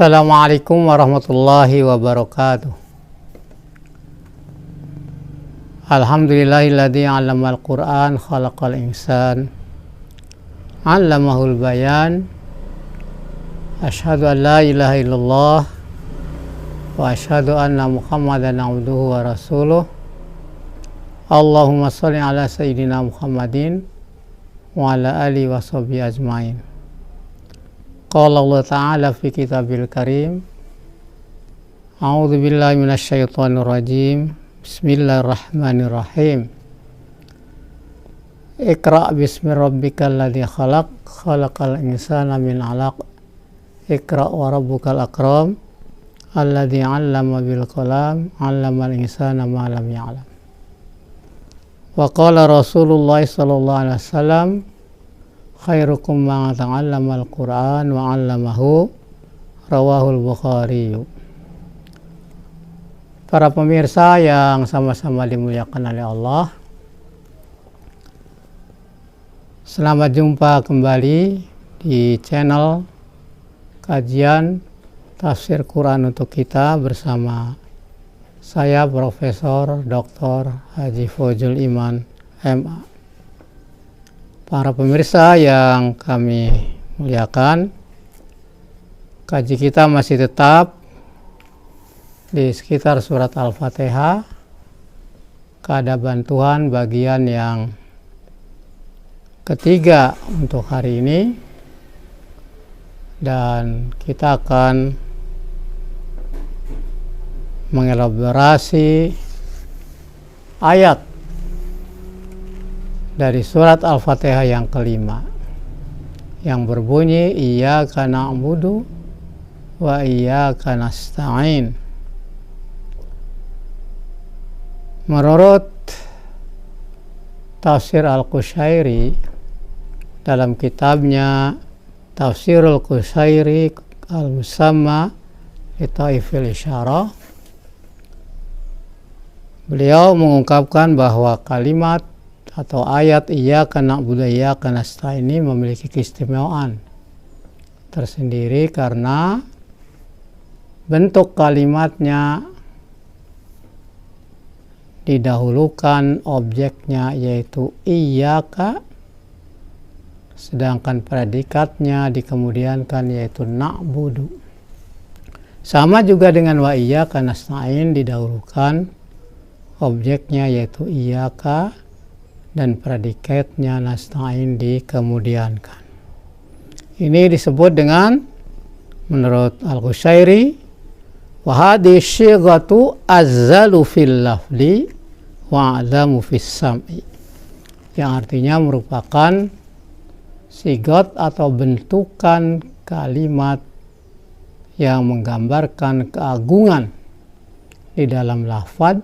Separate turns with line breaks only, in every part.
Assalamualaikum warahmatullahi wabarakatuh. Alhamdulillahilladzi 'allamal Qur'an khalaqal insan 'allamahul bayan. Asyhadu an la ilaha illallah wa asyhadu anna Muhammadan 'abduhu wa rasuluh. Allahumma shalli ala sayyidina Muhammadin wa ala alihi wa sahbihi ajmain. Qala Allah Ta'ala fi kitabil karim. A'udzu billahi minasyaitonir rajim. Bismillahirrahmanirrahim. Iqra' bismi rabbikal ladzi khalaq, khalaqal insana min 'alaq. Iqra' wa rabbukal akram, alladzi 'allama bil qalam, 'allamal insana ma lam ya'lam. Wa qala Rasulullah sallallahu alaihi wasallam, khairukum man ta'allama al-Qur'an wa 'allamahu, rawahul Bukhari. Para pemirsa yang sama-sama dimuliakan oleh Allah, selamat jumpa kembali di channel kajian tafsir Quran untuk kita bersama saya Profesor Dr. Haji Fojul Iman MA. Para pemirsa yang kami muliakan, kaji kita masih tetap di sekitar surat Al-Fatihah, keadaban Tuhan bagian yang ketiga untuk hari ini, dan kita akan mengelaborasi ayat dari surat Al-Fatihah yang kelima yang berbunyi iyyaka na'budu wa iyyaka nasta'in. Menurut Tafsir Al-Qushairi dalam kitabnya Tafsirul Qushairi Al-Musamma li Taifil Isyarah, beliau mengungkapkan bahwa kalimat atau ayat iyyaka na'budu wa iyyaka nasta'in ini memiliki keistimewaan tersendiri karena bentuk kalimatnya didahulukan objeknya yaitu iyyaka, sedangkan predikatnya dikemudiankan yaitu na'budu. Sama juga dengan wa iyyaka nasta'in, didahulukan objeknya yaitu iyyaka dan predikatnya nasta'in dikemudiankan. Ini disebut dengan, menurut Al-Qushairi, wa hadhihi syighatu azzalu fil lafzi wa a'zamu fis sam'i, yang artinya merupakan sigot atau bentukan kalimat yang menggambarkan keagungan di dalam lafaz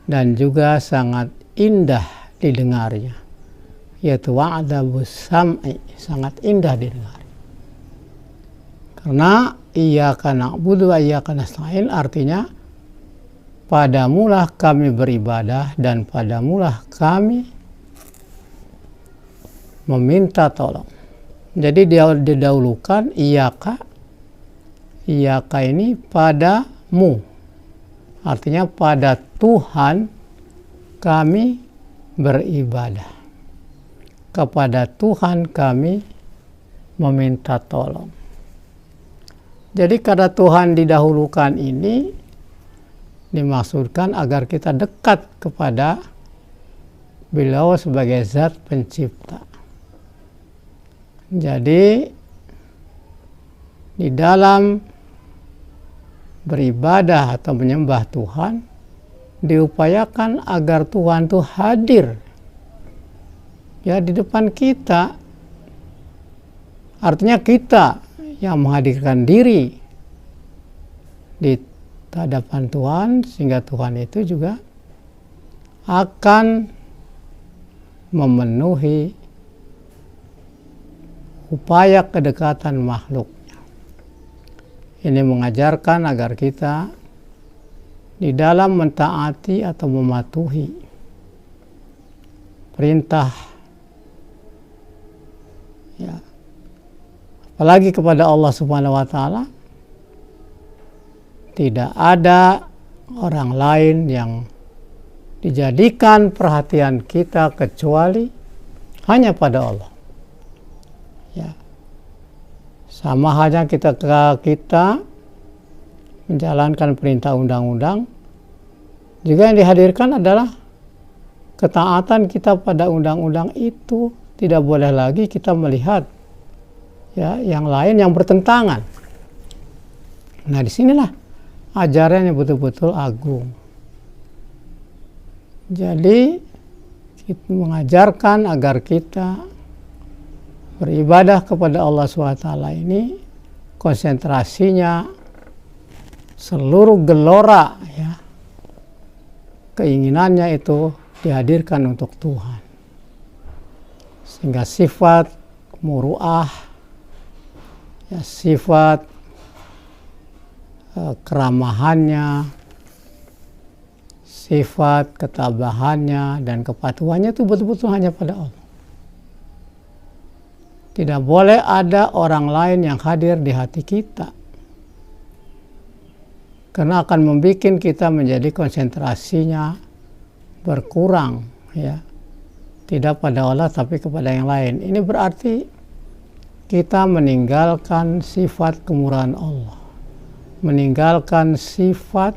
dan juga sangat indah didengarnya, yaitu wa'adabus sam'i, sangat indah didengar. Karena iyyaka na'budu wa iyyaka nasta'in artinya padamulah kami beribadah dan padamulah kami meminta tolong. Jadi dia didahulukan iyyaka ini padamu, artinya pada Tuhan kami beribadah, kepada Tuhan kami meminta tolong. Jadi karena Tuhan didahulukan ini dimaksudkan agar kita dekat kepada beliau sebagai zat pencipta. Jadi di dalam beribadah atau menyembah Tuhan diupayakan agar Tuhan itu hadir ya di depan kita, artinya kita yang menghadirkan diri di hadapan Tuhan, sehingga Tuhan itu juga akan memenuhi upaya kedekatan makhluknya. Ini mengajarkan agar kita di dalam mentaati atau mematuhi perintah, ya, apalagi kepada Allah Subhanahu wa Ta'ala, tidak ada orang lain yang dijadikan perhatian kita kecuali hanya pada Allah. Ya. Sama halnya kita menjalankan perintah undang-undang, juga yang dihadirkan adalah ketaatan kita pada undang-undang itu. Tidak boleh lagi kita melihat ya yang lain yang bertentangan. Nah, disinilah ajaran yang betul-betul agung. Jadi kita mengajarkan agar kita beribadah kepada Allah SWT ini konsentrasinya seluruh gelora ya keinginannya itu dihadirkan untuk Tuhan, sehingga sifat muru'ah ya, sifat keramahannya, sifat ketabahannya dan kepatuhannya itu betul-betul hanya pada Allah. Tidak boleh ada orang lain yang hadir di hati kita, karena akan membuat kita menjadi konsentrasinya berkurang ya, tidak pada Allah tapi kepada yang lain. Ini berarti kita meninggalkan sifat kemurahan Allah, meninggalkan sifat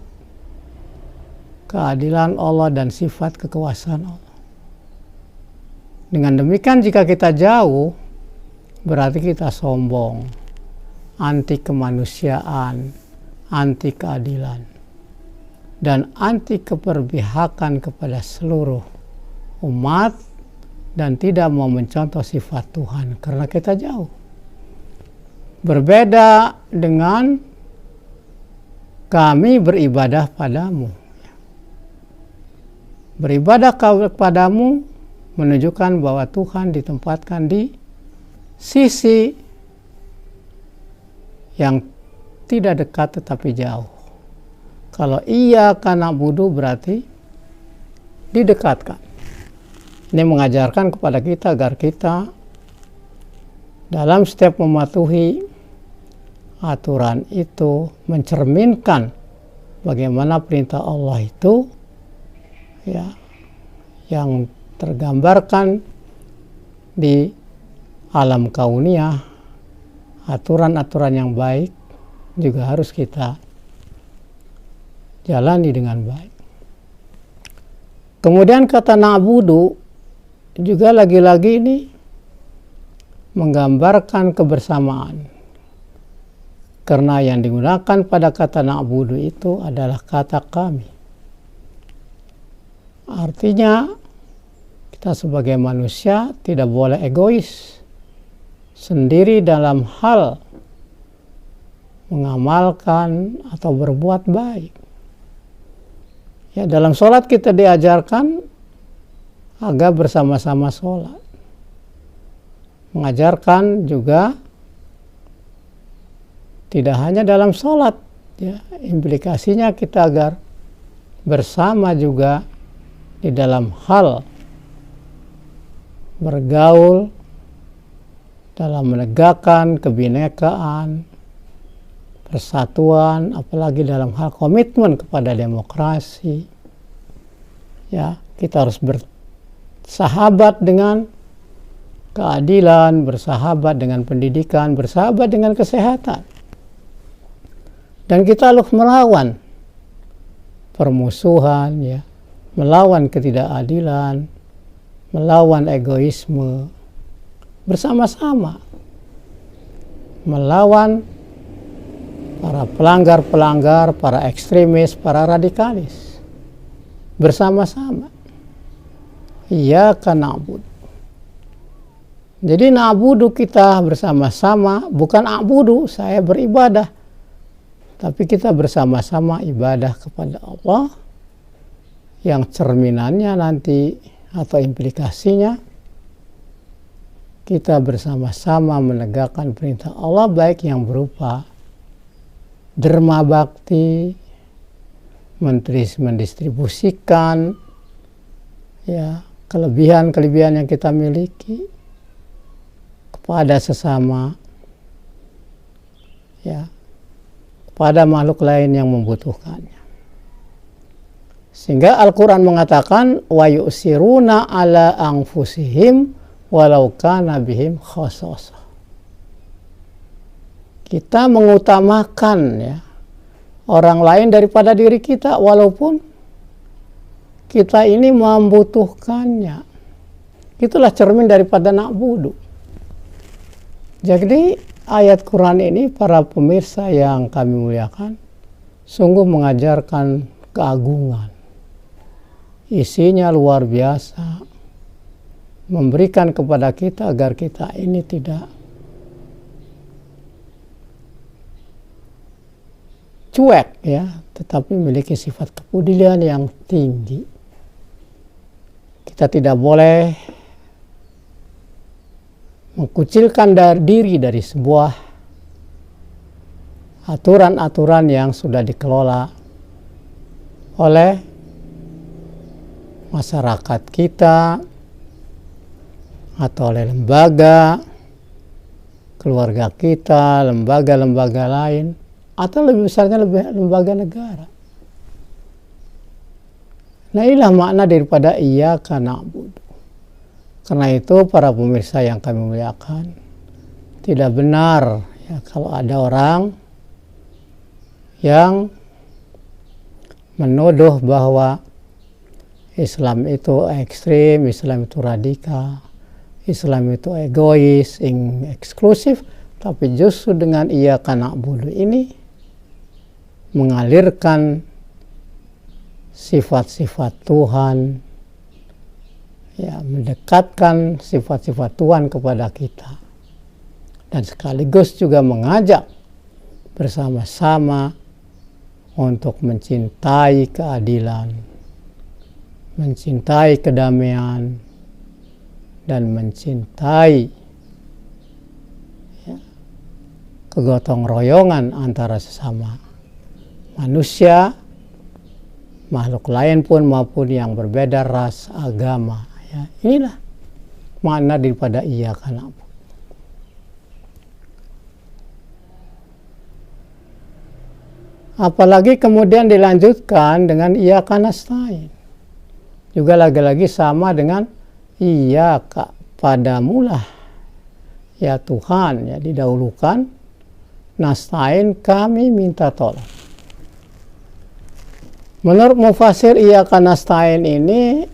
keadilan Allah dan sifat kekuasaan Allah. Dengan demikian jika kita jauh, berarti kita sombong, anti kemanusiaan, anti keadilan, dan anti keberpihakan kepada seluruh umat, dan tidak mau mencontoh sifat Tuhan karena kita jauh. Berbeda dengan kami beribadah padamu. Beribadah kepadamu menunjukkan bahwa Tuhan ditempatkan di sisi yang tidak dekat tetapi jauh. Kalau iyyaka na'budu berarti didekatkan. Ini mengajarkan kepada kita agar kita dalam setiap mematuhi aturan itu mencerminkan bagaimana perintah Allah itu ya yang tergambarkan di alam kauniyah, aturan-aturan yang baik juga harus kita jalani dengan baik. Kemudian kata na'budu juga lagi-lagi ini menggambarkan kebersamaan. Karena yang digunakan pada kata na'budu itu adalah kata kami. Artinya kita sebagai manusia tidak boleh egois sendiri dalam hal mengamalkan atau berbuat baik. Ya, dalam sholat kita diajarkan agar bersama-sama sholat. Mengajarkan juga tidak hanya dalam sholat, ya, implikasinya kita agar bersama juga di dalam hal bergaul, dalam menegakkan kebinekaan, persatuan, apalagi dalam hal komitmen kepada demokrasi. Ya, kita harus bersahabat dengan keadilan, bersahabat dengan pendidikan, bersahabat dengan kesehatan. Dan kita harus melawan permusuhan, ya, melawan ketidakadilan, melawan egoisme, bersama-sama melawan para pelanggar-pelanggar, para ekstremis, para radikalis, bersama-sama. Iyyaka na'budu. Jadi na'budu kita bersama-sama, bukan a'budu saya beribadah, tapi kita bersama-sama ibadah kepada Allah, yang cerminannya nanti atau implikasinya kita bersama-sama menegakkan perintah Allah, baik yang berupa derma bakti, mendistribusikan ya kelebihan-kelebihan yang kita miliki kepada sesama, ya, kepada makhluk lain yang membutuhkannya. Sehingga Al-Quran mengatakan wa yu'siruna ala anfusihim walau kana bihim khasasah. Kita mengutamakan ya orang lain daripada diri kita walaupun kita ini membutuhkannya. Itulah cermin daripada na'budu. Jadi ayat Quran ini para pemirsa yang kami muliakan sungguh mengajarkan keagungan. Isinya luar biasa. Memberikan kepada kita agar kita ini tidak cuek ya, tetapi memiliki sifat kepedulian yang tinggi. Kita tidak boleh mengkucilkan diri dari sebuah aturan-aturan yang sudah dikelola oleh masyarakat kita atau oleh lembaga, keluarga kita, lembaga-lembaga lain, atau lebih besarnya lembaga negara. Nah, inilah makna daripada iyyaka na'budu. Karena itu para pemirsa yang kami muliakan, tidak benar ya kalau ada orang yang menuduh bahwa Islam itu ekstrim, Islam itu radikal, Islam itu egois, eksklusif, tapi justru dengan iyyaka na'budu ini mengalirkan sifat-sifat Tuhan, ya, mendekatkan sifat-sifat Tuhan kepada kita, dan sekaligus juga mengajak bersama-sama untuk mencintai keadilan, mencintai kedamaian, dan mencintai ya, kegotong royongan antara sesama manusia, makhluk lain pun maupun yang berbeda ras, agama. Ya, inilah makna daripada iyyaka na'budu. Apalagi kemudian dilanjutkan dengan iyyaka nasta'in. Juga lagi-lagi sama dengan iyyaka, padamulah ya Tuhan, ya didahulukan, nasta'in, kami minta tolong. Menurut mufasir iyyaka nasta'in ini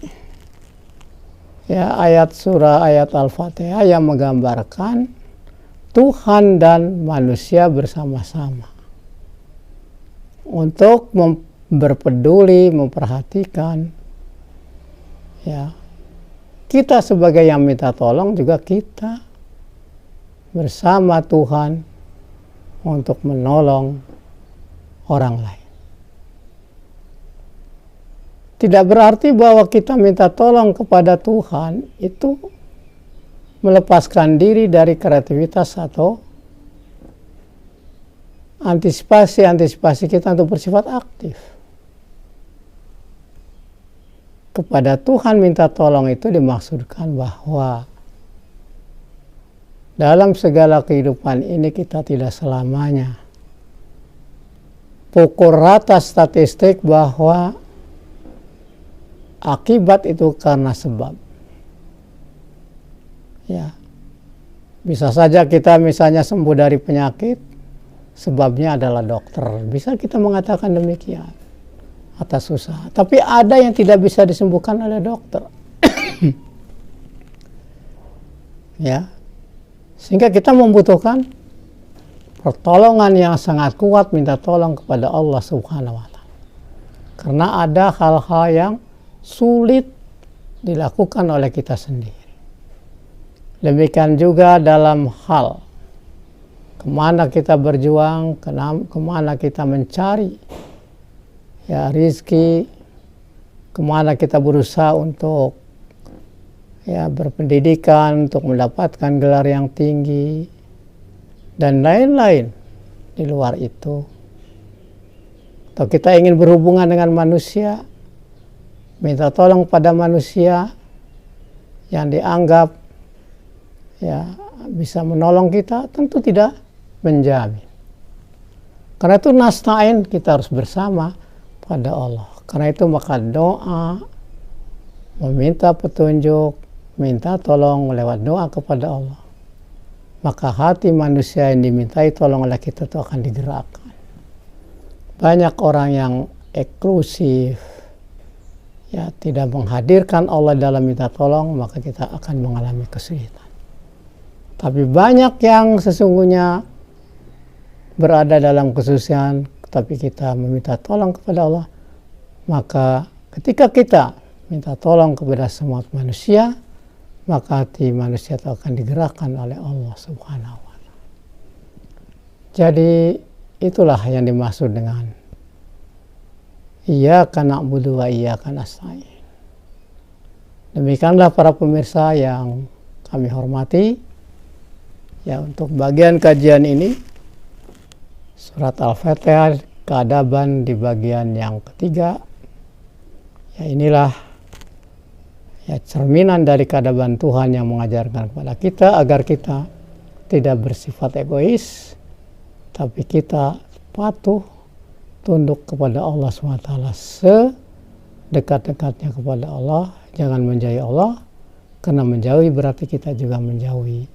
ya ayat surah ayat Al-Fatihah yang menggambarkan Tuhan dan manusia bersama-sama untuk berpeduli, memperhatikan ya kita sebagai yang minta tolong, juga kita bersama Tuhan untuk menolong orang lain. Tidak berarti bahwa kita minta tolong kepada Tuhan itu melepaskan diri dari kreativitas atau antisipasi kita untuk bersifat aktif. Kepada Tuhan minta tolong itu dimaksudkan bahwa dalam segala kehidupan ini kita tidak selamanya pukul rata statistik bahwa akibat itu karena sebab. Ya. Bisa saja kita misalnya sembuh dari penyakit, sebabnya adalah dokter. Bisa kita mengatakan demikian atas usaha. Tapi ada yang tidak bisa disembuhkan oleh dokter. Ya. Sehingga kita membutuhkan pertolongan yang sangat kuat, minta tolong kepada Allah Subhanahu wa taala. Karena ada hal-hal yang sulit dilakukan oleh kita sendiri. Demikian juga dalam hal kemana kita berjuang, kemana kita mencari ya rizki, kemana kita berusaha untuk ya berpendidikan, untuk mendapatkan gelar yang tinggi, dan lain-lain di luar itu. Atau kita ingin berhubungan dengan manusia, minta tolong pada manusia yang dianggap ya bisa menolong kita, tentu tidak menjamin. Karena itu nasta'in, kita harus bersama pada Allah. Karena itu maka doa, meminta petunjuk, minta tolong lewat doa kepada Allah, maka hati manusia yang dimintai tolong oleh kita itu akan digerakkan. Banyak orang yang eksklusif, ya, tidak menghadirkan Allah dalam minta tolong, maka kita akan mengalami kesulitan. Tapi banyak yang sesungguhnya berada dalam kesusahan, tapi kita meminta tolong kepada Allah, maka ketika kita minta tolong kepada semua manusia, maka hati manusia itu akan digerakkan oleh Allah Subhanahu wa Ta'ala. Jadi itulah yang dimaksud dengan Iyyaka na'budu wa iyyaka nasta'in. Demikianlah para pemirsa yang kami hormati, ya, untuk bagian kajian ini surat Al-Fatihah, keadaban di bagian yang ketiga, ya, inilah ya cerminan dari keadaban Tuhan yang mengajarkan kepada kita agar kita tidak bersifat egois, tapi kita patuh tunduk kepada Allah SWT sedekat-dekatnya kepada Allah. Jangan menjauhi Allah, karena menjauhi berarti kita juga menjauhi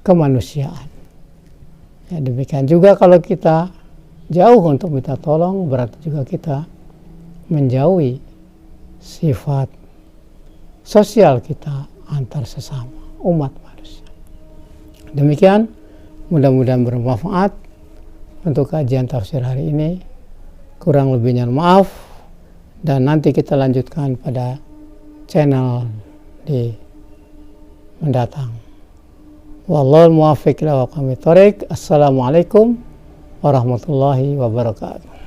kemanusiaan. Ya, demikian juga kalau kita jauh untuk minta tolong, berarti juga kita menjauhi sifat sosial kita antar sesama umat manusia. Demikian, mudah-mudahan bermanfaat untuk kajian tafsir hari ini. Kurang lebihnya maaf, dan nanti kita lanjutkan pada channel di mendatang. Wallahul muwaffiq ila aqwamit thoriq. Assalamualaikum warahmatullahi wabarakatuh.